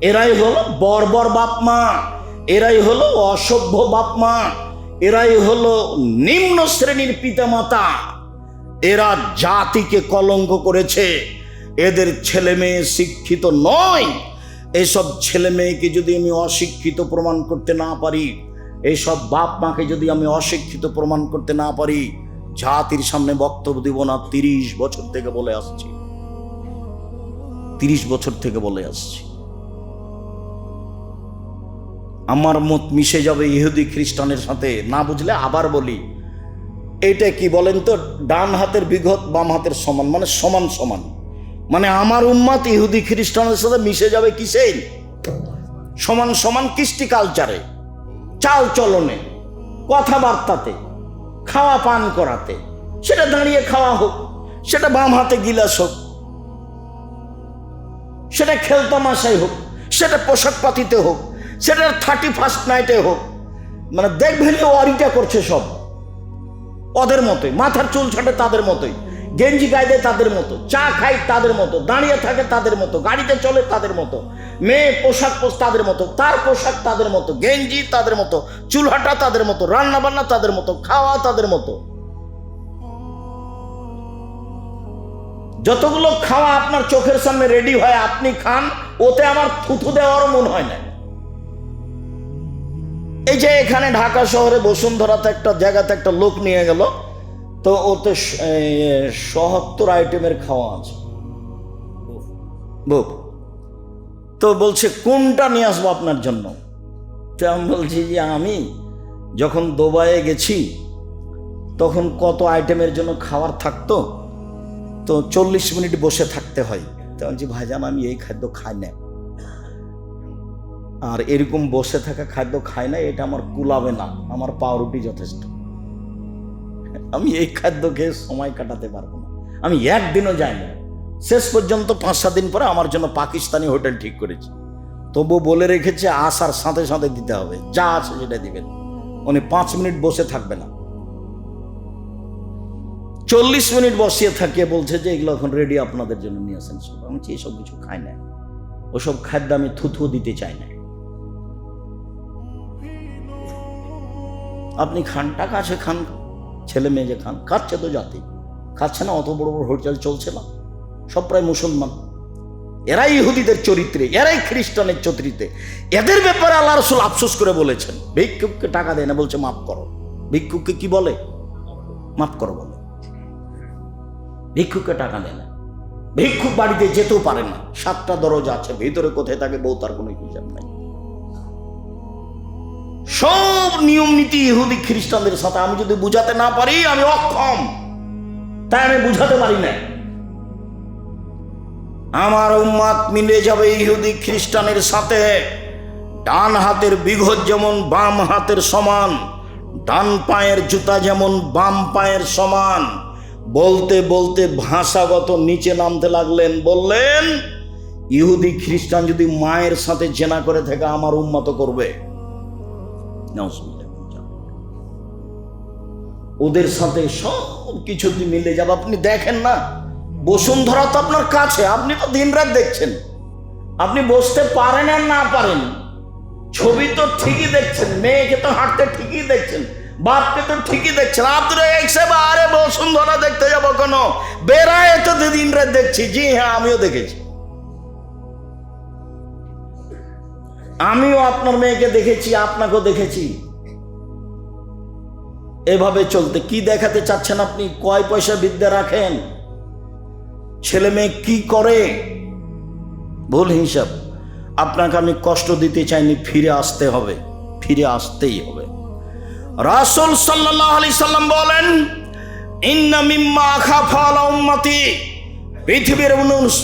এরাই হলো বর্বর বাপ মা, এরাই হলো অসভ্য বাপ মা, এরাই হলো নিম্ন শ্রেণীর পিতা মাতা। এরা জাতিকে কলঙ্ক করেছে। এদের ছেলে মেয়ে শিক্ষিত নয়। এইসব ছেলে মেয়েকে যদি আমি অশিক্ষিত প্রমাণ করতে না পারি, এইসব বাপ মাকে যদি আমি অশিক্ষিত প্রমাণ করতে না পারি, জাতির সামনে বক্তব্য দিব না। 30 বছর থেকে বলে আসছি, 30 বছর থেকে বলে আসছি। আমার মত মিশে যাবে ইহুদি খ্রিস্টানের সাথে। না বুঝলে আবার বলি, এটা কি বলেন তো? ডান হাতের বিঘত বাম হাতের সমান, মানে সমান সমান। মানে আমার উম্মত ইহুদি খ্রিস্টানদের সাথে মিশে যাবে কিসেই? সমান সমান কৃষ্টি কালচারে, চাল চলনে, কথাবার্তাতে, খাওয়া পান করাতে। সেটা দাঁড়িয়ে খাওয়া হোক, সেটা বাম হাতে গিলাস হোক, সেটা খেলতামাশাই হোক, সেটা পোশাক পাতিতে হোক, সেটা 31st নাইটে হোক। মানে দেখবেন ওয়ারিটা করছে সব ওদের মতোই, মাথার চুল ছাটে তাদের মতোই, গেঞ্জি গায়ে দেয় তাদের মতো, চা খায় তাদের মতো, দাঁড়িয়ে থাকে তাদের মতো, গাড়িতে চলে তাদের মতো, মেয়ে পোশাক তাদের মতো, তার পোশাক তাদের মতো, গেঞ্জি তাদের মতো, চুলহাটা তাদের মতো, রান্না বান্না তাদের মতো, খাওয়া তাদের মতো। যতগুলো খাওয়া আপনার চোখের সামনে রেডি হয় আপনি খান, ওতে আমার থুথু দেওয়ারও মন হয় না। এই যে এখানে ঢাকা শহরে বসুন্ধরাতে একটা জায়গাতে একটা লোক নিয়ে গেল, তো ওতে ৭৭ আইটেমের খাওয়া আছে। তো বলছে কোনটা নিয়ে আসবো আপনার জন্য? তো আমি বলছি যে আমি যখন দুবাইয়ে গেছি তখন কত আইটেমের জন্য খাবার থাকতো, তো 40 মিনিট বসে থাকতে হয়। তো বলছি ভাইজান আমি এই খাদ্য খাই না, আর এরকম বসে থাকা খাদ্য খাই না, এটা আমার কুলাবে না, আমার পাউরুটি যথেষ্ট। আমি এই খাদ্য খেয়ে সময় কাটাতে পারবো না, আমি একদিনও যাই না। শেষ পর্যন্ত 5-7 দিন পরে আমার জন্য পাকিস্তানি হোটেল ঠিক করেছি, তবু বলে রেখেছে আসার সাথে সাথে দিতে হবে, যা আছে সেটা দিবেন, উনি 5 মিনিট বসে থাকবে না। 40 মিনিট বসিয়ে থাকিয়ে বলছে যে এগুলো এখন রেডি আপনাদের জন্য নিয়ে আসেন। আমি এইসব কিছু খাই না, ওসব খাদ্য আমি থুথু দিতে চাই না। আপনি খান, টাকা আছে খান, ছেলে মেয়ে যে খান, খাচ্ছে তো জাতি, খাচ্ছে না? অত বড় বড় হোটেল চলছে না, সব প্রায় মুসলমান। এরাই ইহুদিদের চরিত্রে, এরাই খ্রিস্টানের চরিত্রে। এদের ব্যাপারে আল্লাহ রাসূল আফসোস করে বলেছেন, ভিক্ষুককে টাকা দেয় না, বলছে মাফ করো। ভিক্ষুককে কি বলে? মাফ করো বলে। ভিক্ষুককে টাকা দেয় না, ভিক্ষুক বাড়িতে যেতেও পারে না, 7টা দরজা আছে, ভিতরে কোথায় থাকে বউ তার কোনো হিসাব নাই। সব নিয়ম নীতি ইহুদি খ্রিস্টানদের সাথে। আমি যদি বুঝাতে না পারি আমি অক্ষম, তাই আমি বুঝাতে পারি না। আমার উম্মত মিলে যাবে ইহুদি খ্রিস্টানের সাথে। ডান হাতের বিঘত যেমন বাম হাতের সমান, ডান পায়ের জুতা যেমন বাম পায়ের সমান। বলতে বলতে ভাষাগত নিচে নামতে লাগলেন, বললেন ইহুদি খ্রিস্টান যদি মায়ের সাথে জেনা করে থাকে আমার উম্মত করবে। ওদের সাথে সব কিছু মিলে যাবে। আপনি দেখেন না, বসুন্ধরা তো আপনার কাছে, আপনি তো দিনরাত দেখছেন, আপনি বসতে পারেন আর না পারেন, ছবি তো ঠিকই দেখছেন, মেয়েকে তো হাঁটতে ঠিকই দেখছেন, বাপকে তো ঠিকই দেখছেন। আব্দুর রাজ্জাক সাহেব, আরে বসুন্ধরা দেখতে যাবো কেন, বেড়ায় তো দিনরাত দেখছি। জি হ্যাঁ, আমিও দেখেছি, আমিও আপনার মেয়েকে দেখেছি, আপনাকেও দেখেছি। এভাবে চলতে কি দেখাতে চাচ্ছেন আপনি? কয় পয়সা বিদ্যা রাখেন, ছেলে মেয়ে কি করে, ভুল হিসাব। আপনাকে আমি কষ্ট দিতে চাইনি, ফিরে আসতে হবে, ফিরে আসতেই হবে। রাসূল সাল্লাল্লাহু আলাইহি সাল্লাম বলেন, ইন্না মিম্মা আখাফা আলা উম্মতি, পৃথিবীর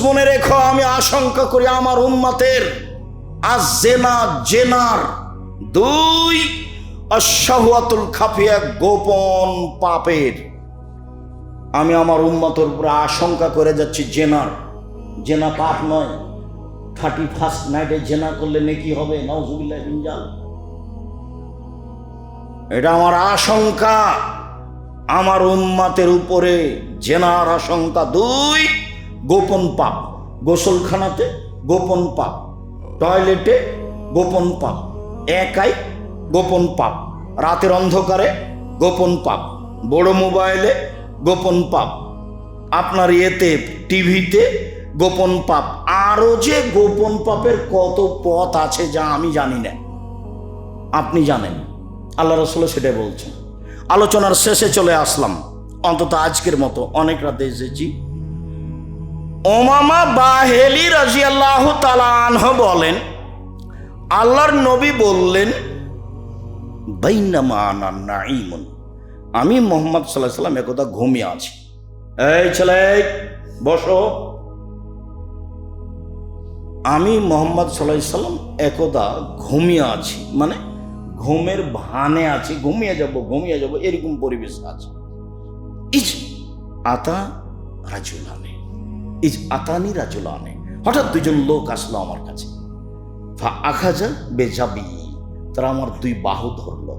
মনে রেখো আমি আশঙ্কা করি আমার উম্মতের আজ-জিনা, জেনার 2, আশ-শাহওয়াতুল খাফিয়া, গোপন পাপের। আমি আমার উম্মতের উপরে আশঙ্কা করে যাচ্ছি জেনার। জেনা পাপ নয়, 31st নাইটে জেনা করলে নেকি হবে, নাউজুবিল্লাহ মিন যালিক। এটা আমার আশঙ্কা, আমার উম্মতের উপরে জেনার আশঙ্কা। 2, গোপন পাপ, গোসলখানাতে গোপন পাপ, টয়লেটে গোপন পাপ, একাই গোপন পাপ, রাতের অন্ধকারে গোপন পাপ, বড় মোবাইলে গোপন পাপ, আপনার ইয়েতে টিভিতে গোপন পাপ। আরো যে গোপন পাপের কত পথ আছে যা আমি জানি না, আপনি জানেন, আল্লাহ রাসূল সেটাই বলছেন। আলোচনার শেষে চলে আসলাম, অন্তত আজকের মতো, অনেক রাতে এসেছি। উমামা বাহেলি রাদিয়াল্লাহু তাআলা আনহু বলেন, আল্লাহর নবী বললেন, বাইনামা আনা নাঈমুন, আমি মোহাম্মদ সাল্লাল্লাহু আলাইহি সাল্লাম একদা ঘুমিয়ে আছি। এই ছেলে বসো। আমি মোহাম্মদ সাল্লাল্লাহু আলাইহি সাল্লাম একদা ঘুমিয়ে আছি, মানে ঘুমের ভানে আছি, ঘুমিয়ে যাব এরকম পরিবেশ আছে। ইজ আতা রাজুলানে, ইজ আতানি রাজুলানে, হঠাৎ দুজন লোক আসলো আমার কাছে। ফা আখাজা বেজাবি, তারা আমার দুই বাহু ধরলো,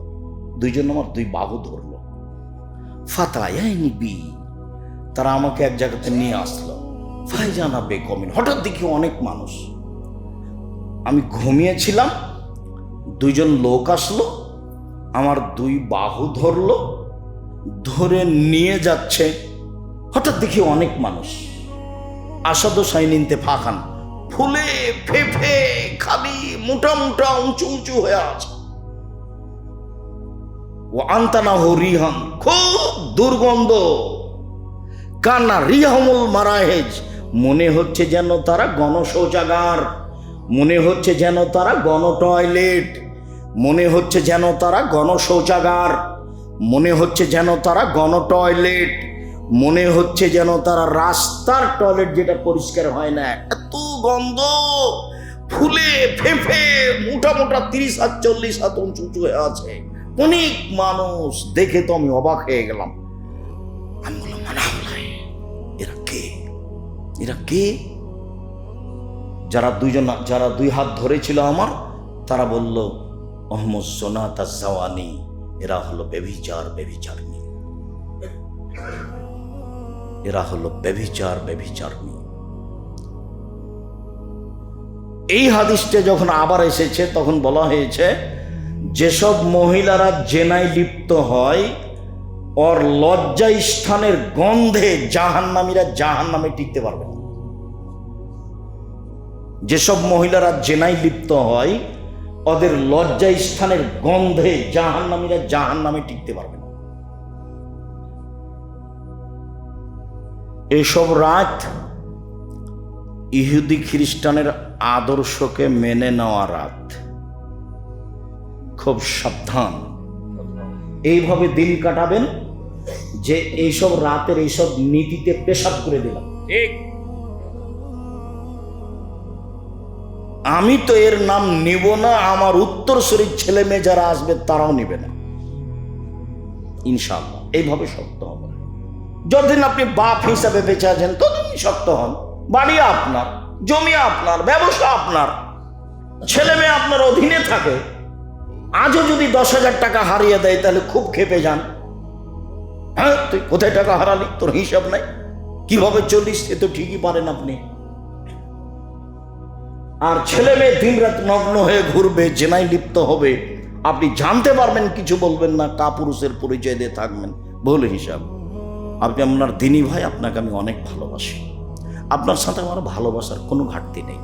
দুইজন আমার দুই বাহু ধরলো। ফাতায়াইনি বি, তারা আমাকে এক জায়গাতে নিয়ে আসলো। ফাইজানা বেকমিন, হঠাৎ দেখি অনেক মানুষ। আমি ঘুমিয়েছিলাম, দুইজন লোক আসলো, আমার দুই বাহু ধরলো, ধরে নিয়ে যাচ্ছে। হঠাৎ দেখি অনেক মানুষ। আসাদ সাইনিনতে ফাঁকান, ফুলে ফেফে খালি মোটা মোটা উঁচু উঁচু হয়ে আছে। ও আন্তানা হরিহান, খুব দুর্গন্ধ। কান্না রিহামুল মারাহেজ, মনে হচ্ছে যেন তারা গণশৌচাগার, মনে হচ্ছে যেন তারা গণ টয়লেট, মনে হচ্ছে যেন তারা গণশৌচাগার, মনে হচ্ছে যেন তারা গণ টয়লেট, মনে হচ্ছে যেন তারা রাস্তার টয়লেট যেটা পরিষ্কার হয় না, এত গন্ধ। ফুলে ফেফে মোটা মোটা 30 হাত 40 হাত উঁচু হয়ে আছে, অনেক মানুষ। দেখে তো আমি অবাক হয়ে গেলাম। আমি বললাম এরা কে, এরা কে? যারা দুই হাত ধরেছিল আমার, তারা বলল অহমদ সোনাতা জাওয়ানি, এরা হলো বেভিচারনি, এরা হলো বেভিচারনি। এই হাদিসটা যখন আবার এসেছে তখন বলা হয়েছে যেসব মহিলারা জেনায় লিপ্ত হয় ওর লজ্জা স্থানের গন্ধে জাহান্নামীরা জাহান্নামে টিকতে পারবে না। যেসব মহিলারা জেনায় লিপ্ত হয় ওদের লজ্জা স্থানের গন্ধে জাহান্নামীরা জাহান্নামে টিকতে পারবে না। এসব রাত ইহুদি খ্রিস্টানের আদর্শকে মেনে নেওয়া রাত। খুব সাবধান, এইভাবে দিন কাটাবেন যে এইসব রাতের এইসব নীতিতে পেশাব করে দিলাম। ঠিক, আমি তো এর নাম নিব না, আমার উত্তরসূরি ছেলে মেয়ে যারা আসবে তারাও নিবে না ইনশাআল্লাহ। এইভাবে শক্ত হবে। যতদিন আপনি বাপ হিসাবে বেঁচে আছেন ততদিন শক্ত হন। বাড়ি আপনার, জমি আপনার, ব্যবসা আপনার, ছেলে মেয়ে আপনার অধীনে থাকে। আজও যদি 10,000 টাকা হারিয়ে দেয় তাহলে খুব ক্ষেপে যান। হ্যাঁ, তুই কোথায় টাকা হারালি, তোর হিসাব নাই, কিভাবে চলিস সে তো ঠিকই পারেন আপনি। আর ছেলে মেয়ে দিন রাত নগ্ন হয়ে ঘুরবে, জেনায় লিপ্ত হবে, আপনি জানতে পারবেন, কিছু বলবেন না, কাপুরুষের পরিচয় দিয়ে থাকবেন। ভুল হিসাব। আপনি আপনার দিনী ভাই, আপনাকে আমি অনেক ভালোবাসি, আপনার সাথে আমার ভালোবাসার কোনো ঘাটতি নেই।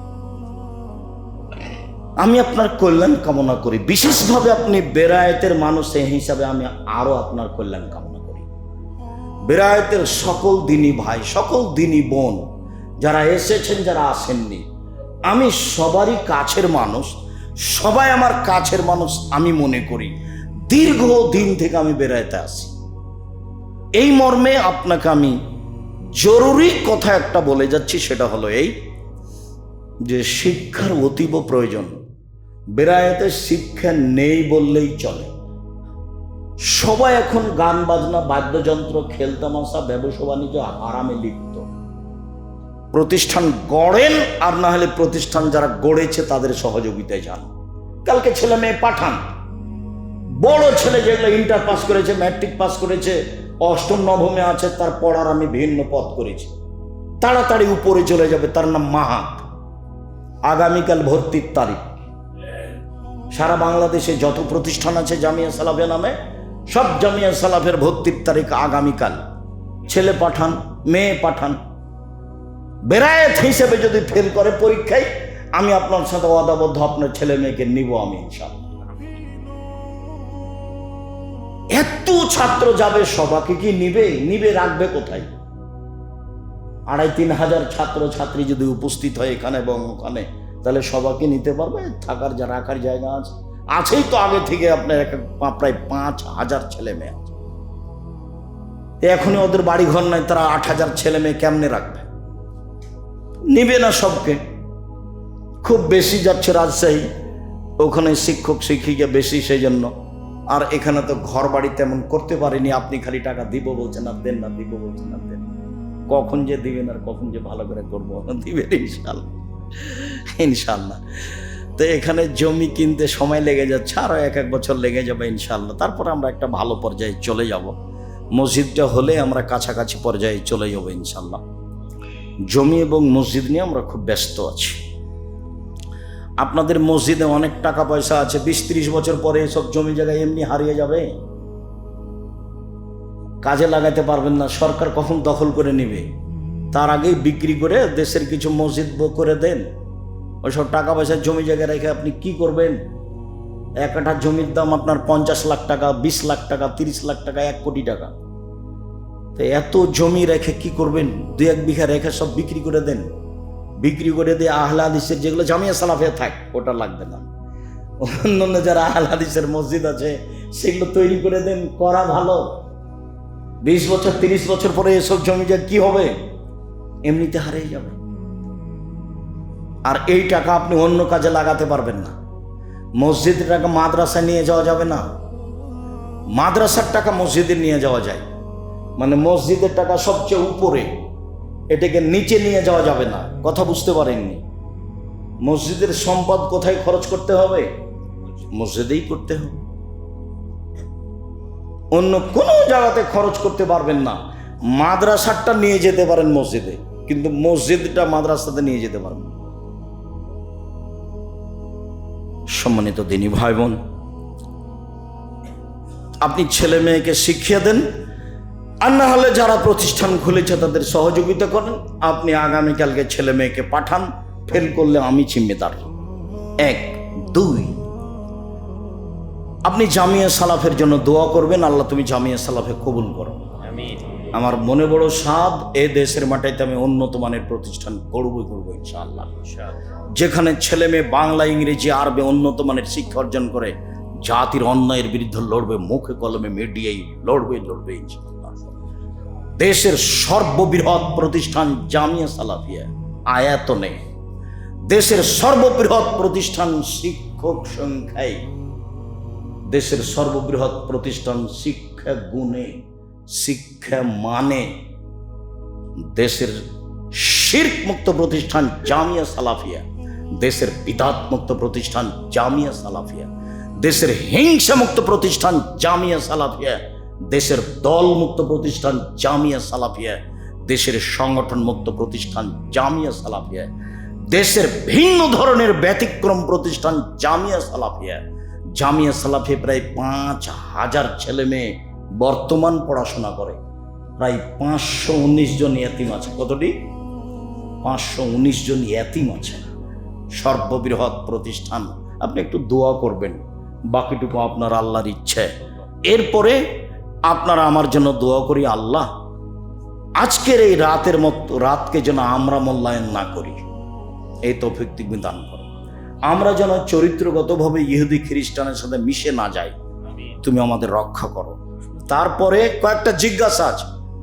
আমি আপনার কল্যাণ কামনা করি, বিশেষভাবে আপনি বেরায়েতের মানুষ এই হিসাবে আমি আরো আপনার কল্যাণ কামনা করি। বেরায়েতের সকল দিনী ভাই, সকল দিনী বোন যারা এসেছেন, যারা আসেননি, আমি সবারই কাছের মানুষ, সবাই আমার কাছের মানুষ আমি মনে করি। দীর্ঘ দিন থেকে আমি বেরায়েতে আসি। এই মর্মে আপনাকে আমি জরুরি কথা একটা বলে যাচ্ছি, সেটা হলো এই যে শিক্ষার অতীব প্রয়োজন। বেরায়েতে শিক্ষা নেই বললেই চলে। সবাই এখন গান বাজনা, বাদ্যযন্ত্র, খেলতামাশা, ব্যবসা বাণিজ্য, আরামে লিপ্ত। প্রতিষ্ঠান গড়েন, আর না হলে প্রতিষ্ঠান যারা গড়েছে তাদের সহযোগিতায় যান। কালকে ছেলে মেয়ে পাঠান। বড় ছেলে যেগুলো ইন্টার পাস করেছে, ম্যাট্রিক পাস করেছে, অষ্টম নবমে আছে, তার পড়ার আমি ভিন্ন পথ করেছি, তাড়াতাড়ি উপরে চলে যাবে, তার নাম মাহাত। আগামীকাল ভর্তির তারিখ। সারা বাংলাদেশে যত প্রতিষ্ঠান আছে জামিয়া সালাফে নামে, সব জামিয়া সালাফের ভর্তির তারিখ আগামীকাল। ছেলে পাঠান, মেয়ে পাঠান। বেরায়েত হিসেবে যদি ফেল করে পরীক্ষায়, আমি আপনার সাথে ওয়াদাবদ্ধ, আপনার ছেলে মেয়েকে নিব আমি ইনশাআল্লাহ। এত ছাত্র যাবে, সবাইকে কি নিবে রাখবে কোথায়? 2,500-3 হাজার ছাত্র ছাত্রী যদি উপস্থিত হয় এখানে এবং ওখানে, তাহলে সবাইকে নিতে পারবে? থাকার যা রাখার জায়গা আছেই তো আগে থেকে আপনার প্রায় 5,000 ছেলে মেয়ে আছে। এখনই ওদের বাড়ি ঘর নাই, তারা 8,000 ছেলে মেয়ে কেমনে রাখবে? নিবে না সবকে। খুব বেশি যাচ্ছে রাজশাহী, ওখানে শিক্ষক শিক্ষিকা বেশি, সেই জন্য। আর এখানে তো ঘর বাড়ি তেমন করতে পারেনি, আপনি খালি টাকা দিব বলছেন আর দেন না, দিব বলছেন আর দেন। কখন যে দিবেন আর কখন যে ভালো করে করবো, দিবেন ইনশাল্লাহ, ইনশাল্লাহ। তো এখানে জমি কিনতে সময় লেগে যাচ্ছে, আরও 1-1 বছর লেগে যাবে ইনশাল্লাহ। তারপর আমরা একটা ভালো পর্যায়ে চলে যাব। মসজিদটা হলে আমরা কাছাকাছি পর্যায়ে চলে যাব ইনশাল্লাহ। জমি এবং মসজিদ নিয়ে আমরা খুব ব্যস্ত আছি। আপনাদের মসজিদে অনেক টাকা পয়সা আছে, 20-30 বছর পরে এসব জমি জায়গায় এমনি হারিয়ে যাবে, কাজে লাগাতে পারবেন না। সরকার কখন দখল করে নেবে, তার আগেই বিক্রি করে দেশের কিছু মসজিদ করে দেন। ওইসব টাকা পয়সা জমি জায়গায় রেখে আপনি কি করবেন? 1 কাঠা জমির দাম আপনার 50 লাখ টাকা, 20 লাখ টাকা, 30 লাখ টাকা, 1 কোটি টাকা। তো এত জমি রেখে কি করবেন? 2-1 বিঘা রেখে সব বিক্রি করে দেন। বিক্রি করে দিয়ে আহলে হাদিসের যেগুলো জামিয়া সালাফিয়া থাক, ওটা লাগবে না। অন্যান্য যারা আহলে হাদিসের মসজিদ আছে সেগুলো তৈরি করে দেন, করা ভালো। 20 বছর 30 বছর পরে এসব জমি যা কি হবে? এমনিতে হারিয়ে যাবে। আর এই টাকা আপনি অন্য কাজে লাগাতে পারবেন না। মসজিদের টাকা মাদ্রাসায় নিয়ে যাওয়া যাবে না, মাদ্রাসার টাকা মসজিদে নিয়ে যাওয়া যায়। মানে মসজিদের টাকা সবচেয়ে উপরে, এটাকে নিচে নিয়ে যাওয়া যাবে না। কথা বুঝতে পারেননি? মসজিদের সম্পদ কোথায় খরচ করতে হবে? মসজিদেই করতে হবে, অন্য কোনো জায়গাতে খরচ করতে পারবেন না। মাদ্রাসাটা নিয়ে যেতে পারেন মসজিদে, কিন্তু মসজিদটা মাদ্রাসাতে নিয়ে যেতে পারবেন। সম্মানিত দিনী ভাই বোন, আপনি ছেলে মেয়েকে শিখিয়ে দেন, আর না হলে যারা প্রতিষ্ঠান খুলেছে তাদের সহযোগিতা করেন। আপনি আগামীকালকে ছেলে মেয়েকে পাঠান, ফেল করলে আমি জিম্মেদার। 1, 2, আপনি জামিয়া সালাফের জন্য দোয়া করবেন, আল্লাহ তুমি জামিয়া সালাফে কবুল করো। আমার মনে বড় সাধ, এ দেশের মাটিতে আমি উন্নত মানের প্রতিষ্ঠান করবই ইনশাআল্লাহ। যেখানে ছেলে মেয়ে বাংলা, ইংরেজি, আরবি উন্নত মানের শিক্ষা অর্জন করে জাতির অন্যায়ের বিরুদ্ধে লড়বে, মুখে কলমে মিডিয়ায় লড়বে ইনশাআল্লাহ। দেশের সর্ববৃহৎ প্রতিষ্ঠান জামিয়া সালাফিয়া আয়াতনে, দেশের সর্ববৃহৎ প্রতিষ্ঠান শিক্ষক সংখ্যায়, দেশের সর্ববৃহৎ প্রতিষ্ঠান শিক্ষা গুণে, শিক্ষা মানে, দেশের শিরক মুক্ত প্রতিষ্ঠান জামিয়া সালাফিয়া, দেশের বিদাত মুক্ত প্রতিষ্ঠান জামিয়া সালাফিয়া, দেশের হিংসা মুক্ত প্রতিষ্ঠান জামিয়া সালাফিয়া, দেশের দল মুক্ত প্রতিষ্ঠান জামিয়া সালাফিয়া, দেশের সংগঠন মুক্ত প্রতিষ্ঠান জামিয়া সালাফিয়া, দেশের ভিন্ন ধরনের ব্যতিক্রম প্রতিষ্ঠান জামিয়া সালাফিয়া। জামিয়া সালাফিয়া প্রায় 5,000 ছেলে মেয়ে বর্তমান পড়াশোনা করে, প্রায় 519 জন ইয়াতিম আছে। কতটি? 519 জন ইয়াতিম আছে। সর্ববৃহৎ প্রতিষ্ঠান। আপনি একটু দোয়া করবেন, বাকিটুকু আপনার আল্লাহর ইচ্ছে। এরপরে আপনারা আমার জন্য দোয়া করি, আল্লাহ আজকের এই রাতের মতো রাতকে যেন আমরা মূল্যায়ন না করি, এই তৌফিক তুমি দান করো। আমরা যেন চরিত্রগতভাবে ইহুদি খ্রিস্টানের সাথে মিশে না যাই, তুমি আমাদের রক্ষা করো। তারপরে কয়েকটা জিজ্ঞাসা আছে।